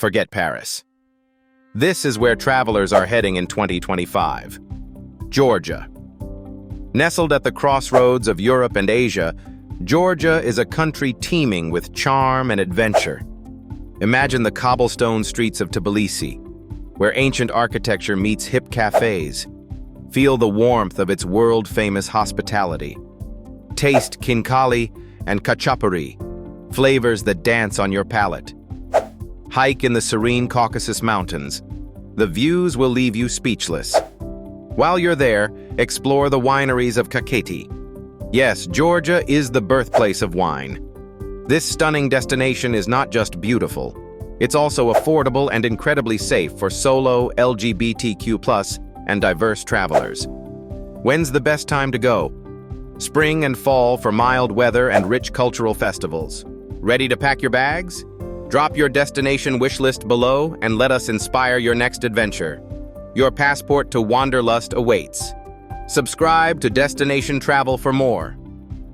forget Paris. This is where travelers are heading in 2025. Georgia. Nestled at the crossroads of Europe and Asia, Georgia is a country teeming with charm and adventure. Imagine the cobblestone streets of Tbilisi, where ancient architecture meets hip cafes. Feel the warmth of its world-famous hospitality. Taste khinkali and khachapuri, flavors that dance on your palate. Hike in the serene Caucasus Mountains. The views will leave you speechless. While you're there, explore the wineries of Kakheti. Yes, Georgia is the birthplace of wine. This stunning destination is not just beautiful, it's also affordable and incredibly safe for solo, LGBTQ+, and diverse travelers. When's the best time to go? Spring and fall for mild weather and rich cultural festivals. Ready to pack your bags? Drop your destination wish list below and let us inspire your next adventure. Your passport to Wanderlust awaits. Subscribe to Destination Travel for more.